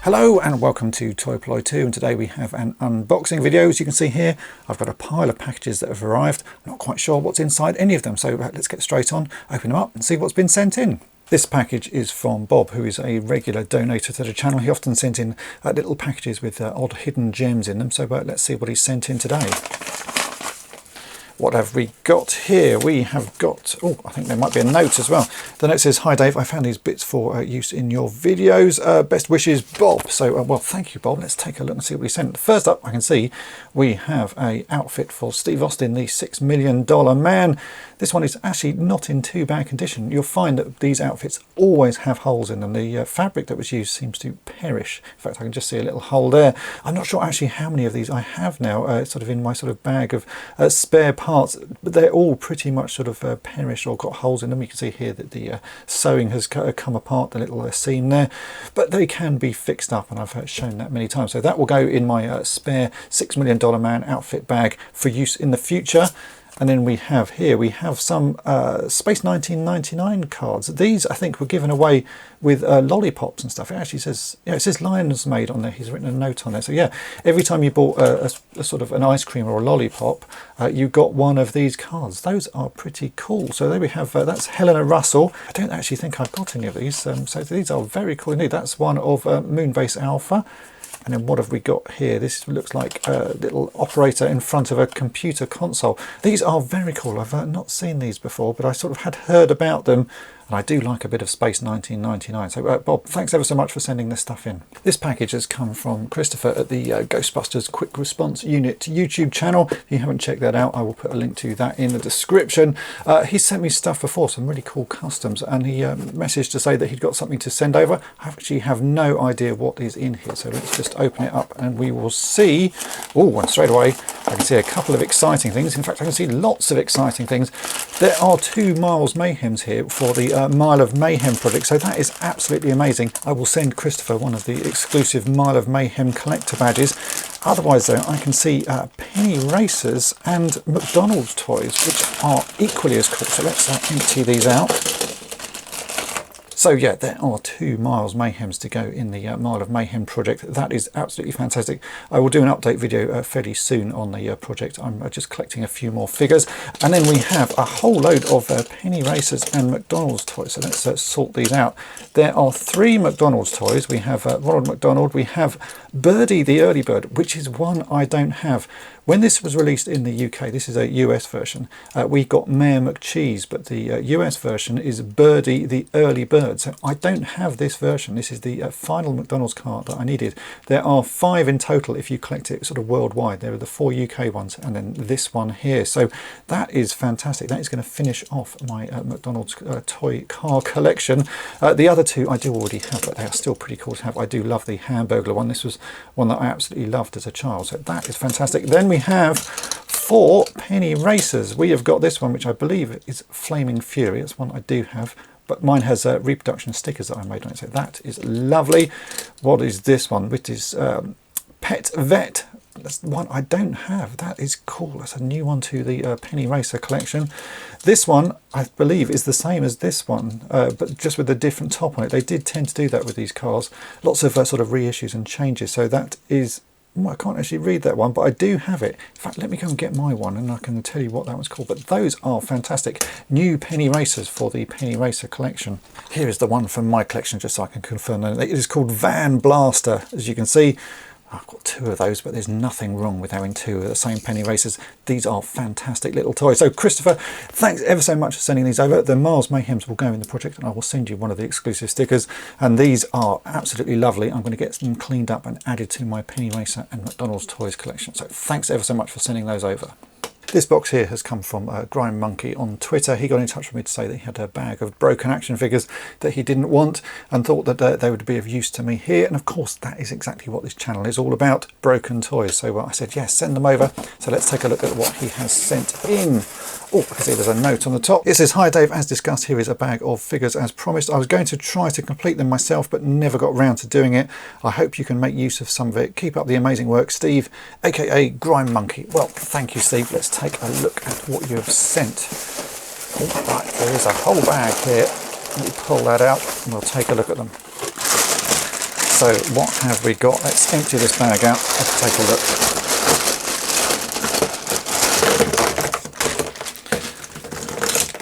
Hello and welcome to Toy Polloi 2, and today we have an unboxing video. As you can see here, I've got a pile of packages that have arrived. I'm not quite sure what's inside any of them, so let's get straight on, open them up and see what's been sent in. This package is from Bob, who is a regular donator to the channel. He often sent in little packages with odd hidden gems in them, so let's see what he's sent in today. What have we got here? We have got, oh, I think there might be a note as well. The note says, "Hi Dave, I found these bits for use in your videos. Best wishes, Bob." So, well, thank you, Bob. Let's take a look and see what he sent. First up, I can see we have a outfit for Steve Austin, the $6 million man. This one is actually not in too bad condition. You'll find that these outfits always have holes in them. The fabric that was used seems to perish. In fact, I can just see a little hole there. I'm not sure actually how many of these I have now, sort of in my sort of bag of spare parts, but they're all pretty much sort of perished or got holes in them. You can see here that the sewing has come apart, the little seam there, but they can be fixed up, and I've shown that many times. So that will go in my spare $6 million man outfit bag for use in the future. And then we have here, we have some Space 1999 cards. These, I think, were given away with lollipops and stuff. It actually says, yeah, it says Lions Made on there. He's written a note on there. So yeah, every time you bought a sort of an ice cream or a lollipop, you got one of these cards. Those are pretty cool. So there we have, that's Helena Russell. I don't actually think I've got any of these. So these are very cool indeed. That's one of Moonbase Alpha. And then what have we got here? This looks like a little operator in front of a computer console. These are very cool. I've not seen these before, but I sort of had heard about them. And I do like a bit of Space 1999. So Bob, thanks ever so much for sending this stuff in. This package has come from Christopher at the Ghostbusters Quick Response Unit YouTube channel. If you haven't checked that out, I will put a link to that in the description. He sent me stuff before, some really cool customs, and he messaged to say that he'd got something to send over. I actually have no idea what is in here, so let's just open it up and we will see. Oh, and straight away I can see a couple of exciting things. In fact, I can see lots of exciting things. There are 2 Miles Mayhems here for the Mile of Mayhem project, so that is absolutely amazing. I will send Christopher one of the exclusive Mile of Mayhem collector badges. Otherwise though, I can see penny racers and McDonald's toys, which are equally as cool. So let's empty these out. So yeah, there are 2 Miles Mayhems to go in the Mile of Mayhem project. That is absolutely fantastic. I will do an update video fairly soon on the project. I'm just collecting a few more figures. And then we have a whole load of penny racers and McDonald's toys. So let's sort these out. There are 3 McDonald's toys. We have Ronald McDonald. We have Birdie the Early Bird, which is one I don't have. When this was released in the UK, this is a US version, we got Mayor McCheese, but the US version is Birdie the Early Bird. So I don't have this version. This is the final McDonald's card that I needed. There are 5 in total if you collect it sort of worldwide. There are the 4 UK ones and then this one here. So that is fantastic. That is going to finish off my McDonald's toy car collection. The other 2 I do already have, but they are still pretty cool to have. I do love the Hamburglar one. This was one that I absolutely loved as a child. So that is fantastic. Then we have 4 penny racers. We have got this one, which I believe is Flaming Fury. That's one I do have, but mine has reproduction stickers that I made on it. So that is lovely. What is this one? Which is Pet Vet. That's the one I don't have. That is cool. That's a new one to the penny racer collection. This one I believe is the same as this one, but just with a different top on it. They did tend to do that with these cars. Lots of sort of reissues and changes. So that is, I can't actually read that one, but I do have it. In fact, let me go and get my one and I can tell you what that was called. But those are fantastic. New penny racers for the penny racer collection. Here is the one from my collection, just so I can confirm that. It is called Van Blaster. As you can see, I've got 2 of those, but there's nothing wrong with having 2 of the same penny racers. These are fantastic little toys. So Christopher, thanks ever so much for sending these over. The Miles Mayhems will go in the project and I will send you one of the exclusive stickers. And these are absolutely lovely. I'm going to get them cleaned up and added to my penny racer and McDonald's toys collection. So thanks ever so much for sending those over. This box here has come from Grime Monkey on Twitter. He got in touch with me to say that he had a bag of broken action figures that he didn't want and thought that they would be of use to me here. And of course, that is exactly what this channel is all about, broken toys. So I said, yes, send them over. So let's take a look at what he has sent in. Oh, I can see there's a note on the top. It says, "Hi Dave, as discussed, here is a bag of figures as promised. I was going to try to complete them myself, but never got round to doing it. I hope you can make use of some of it. Keep up the amazing work, Steve, aka Grime Monkey." Well, thank you, Steve. Let's take a look at what you have sent. Oh, right, there is a whole bag here. Let me pull that out and we'll take a look at them. So what have we got? Let's empty this bag out and take a look.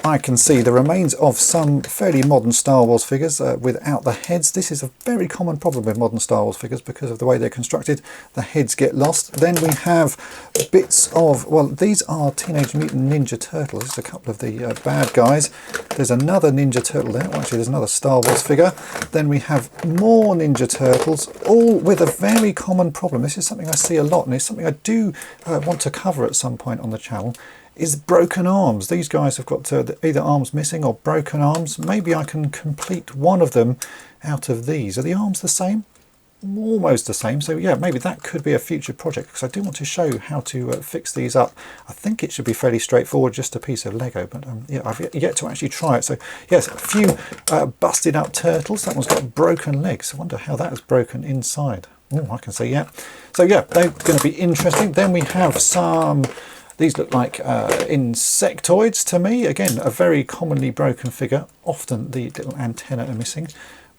I can see the remains of some fairly modern Star Wars figures without the heads. This is a very common problem with modern Star Wars figures because of the way they're constructed. The heads get lost. Then we have bits of, well, these are Teenage Mutant Ninja Turtles. Just a couple of the bad guys. There's another Ninja Turtle there. Well, actually, there's another Star Wars figure. Then we have more Ninja Turtles, all with a very common problem. This is something I see a lot, and it's something I do want to cover at some point on the channel. Is broken arms. These guys have got either arms missing or broken arms. Maybe I can complete one of them out of these. Are the arms the same? Almost the same. So yeah, maybe that could be a future project, because I do want to show you how to fix these up. I think it should be fairly straightforward, just a piece of Lego, but yeah, I've yet to actually try it. So yes, a few busted up turtles. That one's got broken legs. I wonder how that is broken inside. Oh, I can see, yeah. So yeah, they're going to be interesting. Then we have some... These look like insectoids to me. Again, a very commonly broken figure. Often the little antenna are missing.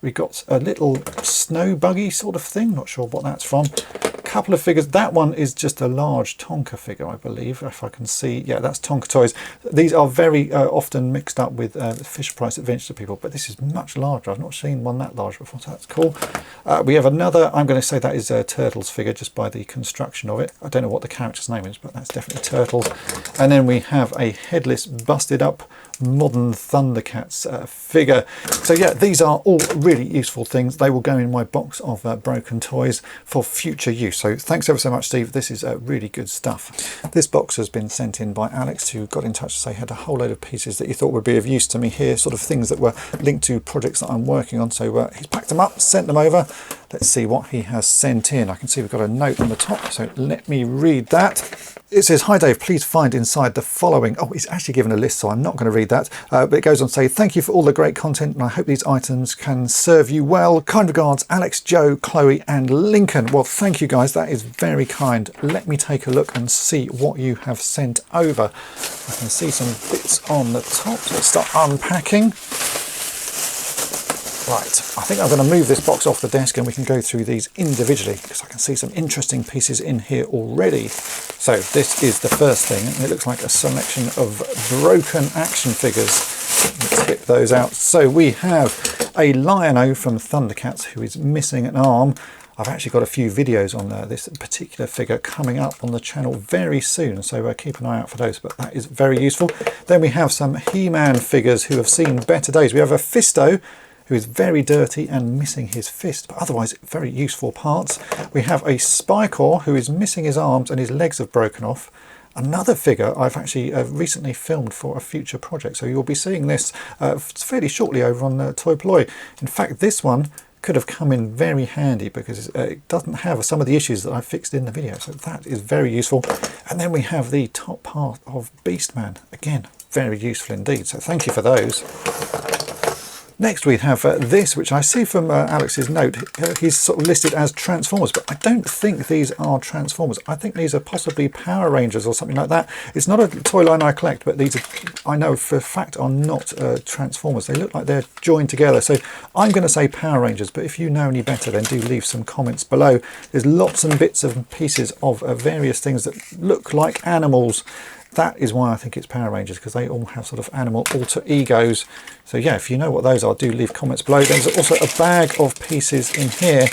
We've got a little snow buggy sort of thing. Not sure what that's from. A couple of figures. That one is just a large Tonka figure, I believe, if I can see. Yeah, that's Tonka Toys. These are very often mixed up with Fisher-Price Adventure people, but this is much larger. I've not seen one that large before, so that's cool. We have another, I'm going to say that is a Turtles figure just by the construction of it. I don't know what the character's name is, but that's definitely Turtles. And then we have a headless, busted up modern Thundercats figure. So yeah, these are all really useful things. They will go in my box of broken toys for future use. So thanks ever so much, Steve. This is really good stuff. This box has been sent in by Alex, who got in touch to say he had a whole load of pieces that he thought would be of use to me here, sort of things that were linked to projects that I'm working on. So he's packed them up, sent them over. Let's see what he has sent in. I can see we've got a note on the top, so let me read that. It says, "Hi Dave, please find inside the following." Oh, he's actually given a list, so I'm not going to read that. But it goes on to say, "Thank you for all the great content, and I hope these items can serve you well. Kind regards, Alex, Joe, Chloe, and Lincoln." Well, thank you guys. That is very kind. Let me take a look and see what you have sent over. I can see some bits on the top. So let's start unpacking. Right, I think I'm going to move this box off the desk and we can go through these individually, because I can see some interesting pieces in here already. So this is the first thing, and it looks like a selection of broken action figures. Let's tip those out. So we have a Lion-O from Thundercats who is missing an arm. I've actually got a few videos on this particular figure coming up on the channel very soon, so keep an eye out for those, but that is very useful. Then we have some He-Man figures who have seen better days. We have a Fisto, who is very dirty and missing his fist, but otherwise very useful parts. We have a Spycore who is missing his arms and his legs have broken off. Another figure I've actually recently filmed for a future project, so you'll be seeing this fairly shortly over on Toy Polloi. In fact, this one could have come in very handy because it doesn't have some of the issues that I fixed in the video, so that is very useful. And then we have the top part of Beastman, again, very useful indeed, so thank you for those. Next we have this, which I see from Alex's note. He's sort of listed as Transformers, but I don't think these are Transformers. I think these are possibly Power Rangers or something like that. It's not a toy line I collect, but these are, I know for a fact, are not Transformers. They look like they're joined together. So I'm going to say Power Rangers, but if you know any better, then do leave some comments below. There's lots and bits and pieces of various things that look like animals. That is why I think it's Power Rangers, because they all have sort of animal alter egos. So yeah, if you know what those are, do leave comments below. There's also a bag of pieces in here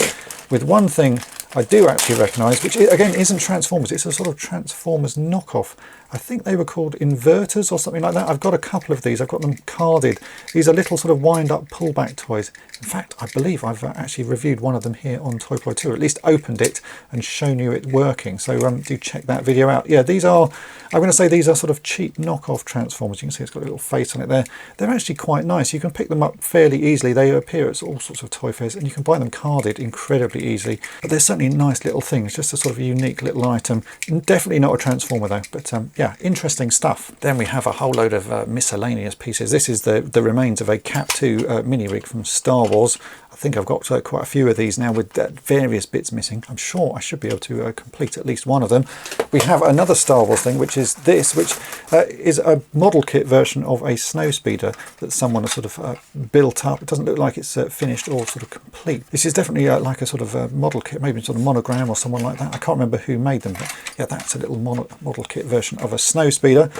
with one thing I do actually recognise, which again isn't Transformers. It's a sort of Transformers knockoff. I think they were called inverters or something like that. I've got a couple of these. I've got them carded. These are little sort of wind-up pullback toys. In fact, I believe I've actually reviewed one of them here on Toy Polloi 2, or at least opened it and shown you it working. So do check that video out. Yeah, these are, I'm going to say these are sort of cheap knockoff Transformers. You can see it's got a little face on it there. They're actually quite nice. You can pick them up fairly easily. They appear at all sorts of toy fairs, and you can buy them carded incredibly easily. But they're certainly really nice little thing. It's just a sort of unique little item. Definitely not a transformer though, but yeah, interesting stuff. Then we have a whole load of miscellaneous pieces. This is the remains of a Cap 2 mini rig from Star Wars. I think I've got quite a few of these now with various bits missing. I'm sure I should be able to complete at least one of them. We have another Star Wars thing, which is this, which is a model kit version of a snowspeeder that someone has sort of built up. It doesn't look like it's finished or sort of complete. This is definitely like a sort of model kit, maybe sort of monogram or someone like that. I can't remember who made them, but yeah, that's a little model kit version of a snowspeeder.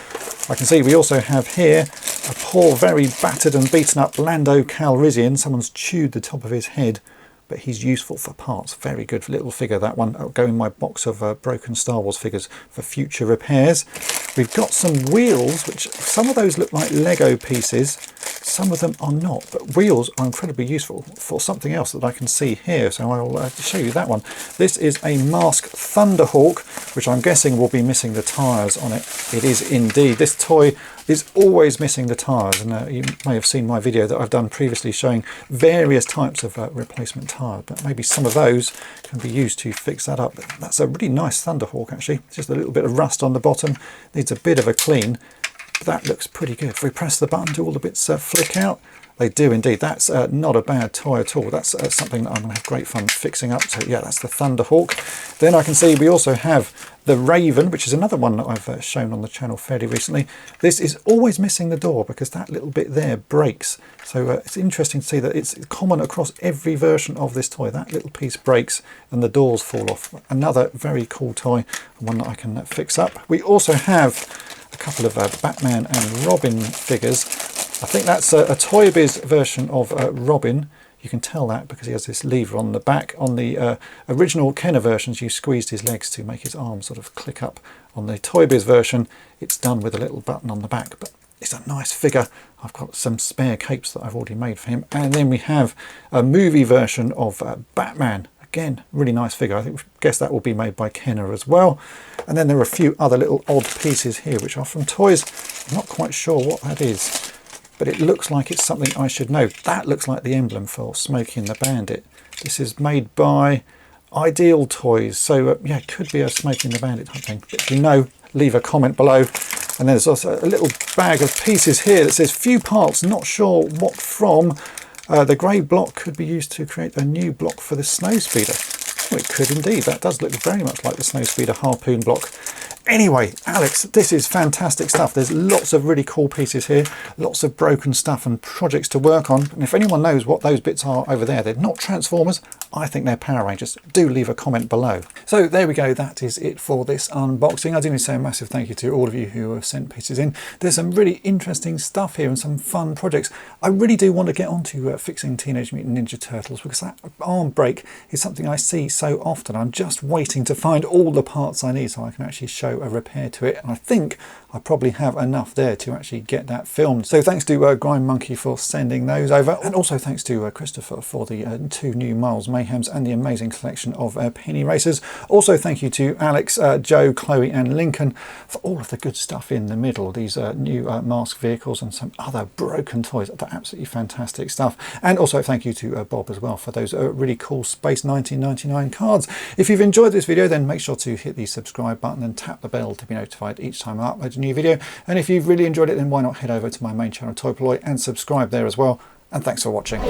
I can see we also have here a poor, very battered and beaten up Lando Calrissian. Someone's chewed the top of his head, but he's useful for parts. Very good little figure, that one. I'll go in my box of broken Star Wars figures for future repairs. We've got some wheels, which some of those look like Lego pieces, some of them are not, but wheels are incredibly useful for something else that I can see here, so I'll show you that one. This is a Mask Thunderhawk, which I'm guessing will be missing the tyres on it. It is indeed. This toy is always missing the tyres, and you may have seen my video that I've done previously showing various types of replacement tyre, but maybe some of those can be used to fix that up. That's a really nice Thunderhawk actually. Just a little bit of rust on the bottom, needs a bit of a clean, but that looks pretty good. If we press the button, do all the bits flick out? They do indeed. That's not a bad toy at all. That's something that I'm going to have great fun fixing up. So yeah, that's the Thunderhawk. Then I can see we also have the Raven, which is another one that I've shown on the channel fairly recently. This is always missing the door because that little bit there breaks. So it's interesting to see that it's common across every version of this toy. That little piece breaks and the doors fall off. Another very cool toy, one that I can fix up. We also have a couple of Batman and Robin figures. I think that's a Toy Biz version of Robin. You can tell that because he has this lever on the back. On the original Kenner versions, you squeezed his legs to make his arms sort of click up. On the Toy Biz version, it's done with a little button on the back, but it's a nice figure. I've got some spare capes that I've already made for him. And then we have a movie version of Batman. Again, really nice figure. I guess that will be made by Kenner as well. And then there are a few other little odd pieces here, which are from toys. I'm not quite sure what that is, but it looks like it's something I should know. That looks like the emblem for Smokey and the Bandit. This is made by Ideal Toys. So yeah, it could be a Smokey and the Bandit type thing. But if you know, leave a comment below. And there's also a little bag of pieces here that says few parts, not sure what from. The grey block could be used to create a new block for the snowspeeder. Oh, it could indeed. That does look very much like the snowspeeder harpoon block. Anyway, Alex, this is fantastic stuff. There's lots of really cool pieces here, lots of broken stuff and projects to work on. And if anyone knows what those bits are over there, they're not Transformers. I think they're Power Rangers. Do leave a comment below. So there we go. That is it for this unboxing. I do need to say a massive thank you to all of you who have sent pieces in. There's some really interesting stuff here and some fun projects. I really do want to get onto fixing Teenage Mutant Ninja Turtles because that arm break is something I see so often. I'm just waiting to find all the parts I need so I can actually show a repair to it, and I think I probably have enough there to actually get that filmed. So thanks to Grime Monkey for sending those over, and also thanks to Christopher for the 2 new Miles Mayhems and the amazing collection of penny racers. Also thank you to Alex, Joe, Chloe and Lincoln for all of the good stuff in the middle. These new mask vehicles and some other broken toys. They're absolutely fantastic stuff. And also thank you to Bob as well for those really cool Space 1999 cards. If you've enjoyed this video, then make sure to hit the subscribe button and tap the bell to be notified each time I upload a new video. And if you've really enjoyed it, then why not head over to my main channel Toy Polloi and subscribe there as well. And thanks for watching.